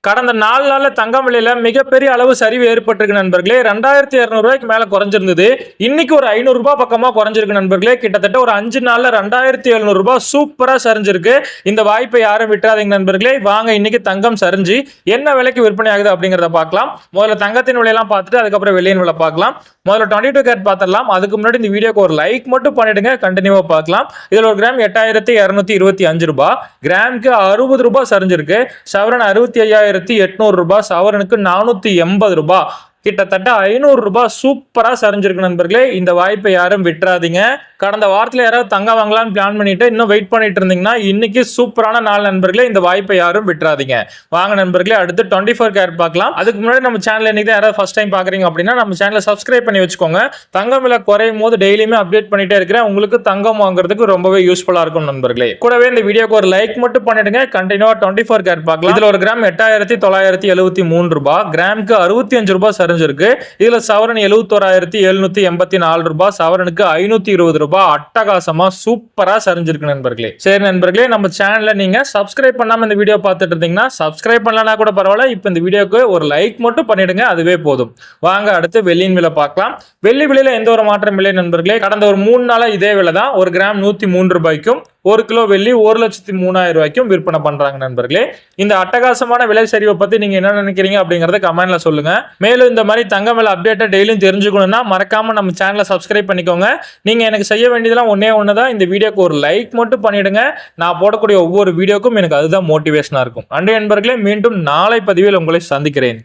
கடந்த 4 நாள்ல தங்கம் விலையில மிகப்பெரிய அளவு சரிவு ஏற்பட்டிருக்கு நண்பர்களே. 2200 ரூபாய்க்கு மேல குறைஞ்சிருந்தது. இன்னைக்கு ஒரு 500 ரூபாய் பக்கமா குறைஞ்சிருக்கு நண்பர்களே. கிட்டத்தட்ட ஒரு 5 நாள்ல 2700 ரூபாய் சூப்பரா சரிஞ்சிருக்கு. இந்த வாய்ப்பை யாரும் விட்டுறாதீங்க நண்பர்களே. வாங்க இன்னைக்கு தங்கம் சரிஞ்சு என்ன விலைக்கு விற்பனை ஆகுது அப்படிங்கறத பார்க்கலாம். முதல்ல தங்கத்தின் விலையெல்லாம் பார்த்துட்டு அதுக்கப்புறம் வெள்ளியின் விலை பார்க்கலாம். முதல்ல 22 கேரட் பார்த்துடலாம். அதுக்கு முன்னாடி இந்த வீடியோக்கு ஒரு லைக் மட்டும் பண்ணிடுங்க, கண்டினியூவா பார்க்கலாம். இதுல ஒரு கிராம் 8225 ரூபாய், கிராமுக்கு 60 ரூபாய் சரிஞ்சிருக்கு. சவரன் 65,800 ரூபாய், சவரனுக்கு 480 ரூபாய், கிட்டத்தட்ட 500 ரூபாய் சூப்பரா சரிஞ்சிருக்கு நண்பர்களே. இந்த வாய்ப்பை யாரும் விட்டுறாதீங்க. கடந்த வாரத்தில் யாராவது தங்கம் வாங்கலாம்னு பிளான் பண்ணிட்டு இன்னும் வெயிட் பண்ணிட்டு இருந்தீங்கன்னா இன்னைக்கு சூப்பரான நாள் நண்பர்களே. இந்த வாய்ப்பை யாரும் விட்டுறாதீங்க. வாங்க நண்பர்களே அடுத்து 24 கேரட் பார்க்கலாம். அதுக்கு முன்னாடி நம்ம சேனல் இன்னைக்கு யாராவது ஃபர்ஸ்ட் டைம் பாக்குறீங்க அப்படின்னா நம்ம சேனலை சப்ஸ்கிரைப் பண்ணி வச்சுக்கோங்க. தங்கம் விலை குறையும் போது டெய்லியுமே அப்டேட் பண்ணிட்டே இருக்கிறேன். உங்களுக்கு தங்கம் வாங்குறதுக்கு ரொம்பவே யூஸ்ஃபுல்லா இருக்கும் நண்பர்களே. கூடவே இந்த வீடியோக்கு ஒரு லைக் மட்டும் பண்ணிடுங்க. கண்டினியூவா 24 கேரட் பார்க்கலாம். இதுல ஒரு கிராம் 8973 ரூபாய், கிராமுக்கு 65 ரூபாய் சரிஞ்சிருக்கு. இதுல சவரன் 71,784 ரூபாய், சவரனுக்கு 520 ரூபாய், அட்டகாசமா சூப்பரா சரிஞ்சிருக்கு நண்பர்களே. சரி நண்பர்களே, நம்ம சேனல்ல நீங்க சப்ஸ்கிரைப் பண்ணாம இந்த வீடியோ பார்த்துட்டு இருந்தீங்கன்னா சப்ஸ்கிரைப் பண்ணலனா கூட பரவாயில்ல, இப்போ இந்த வீடியோக்கு ஒரு லைக் மட்டும் பண்ணிடுங்க, அதுவே போதும். வாங்க அடுத்து வெள்ளியின் விலை பார்க்கலாம். வெள்ளி விலையில எந்த ஒரு மாற்றம் இல்லை நண்பர்களே. கடந்த ஒரு 3 நாளா இதே விலை தான். ஒரு கிராம் 103 ரூபாய்க்கும், 1 கிலோ வெள்ளி 1,03,000 ரூபாய்க்கும் விற்பனை பண்றாங்க நண்பர்களே. இந்த அட்டகாசமான விலை சரிவை பத்தி நீங்க என்ன நினைக்கிறீங்க அப்படிங்கறத கமெண்ட்ல சொல்லுங்க. மேலும் இந்த மாதிரி தங்கம் விலை அப்டேட்டை டெய்லியும் தெரிஞ்சுக்கணும்னா மறக்காம நம்ம சேனலை சப்ஸ்கிரைப் பண்ணிக்கோங்க. நீங்க எனக்கு செய்ய வேண்டியதெல்லாம் ஒன்னே ஒண்ணுதான், இந்த வீடியோக்கு ஒரு லைக் மட்டும் பண்ணிடுங்க. நான் போடக்கூடிய ஒவ்வொரு வீடியோக்கும் எனக்கு அதுதான் மோட்டிவேஷனா இருக்கும். நன்றி நண்பர்களே, மீண்டும் நாளை பதிவில் உங்களை சந்திக்கிறேன்.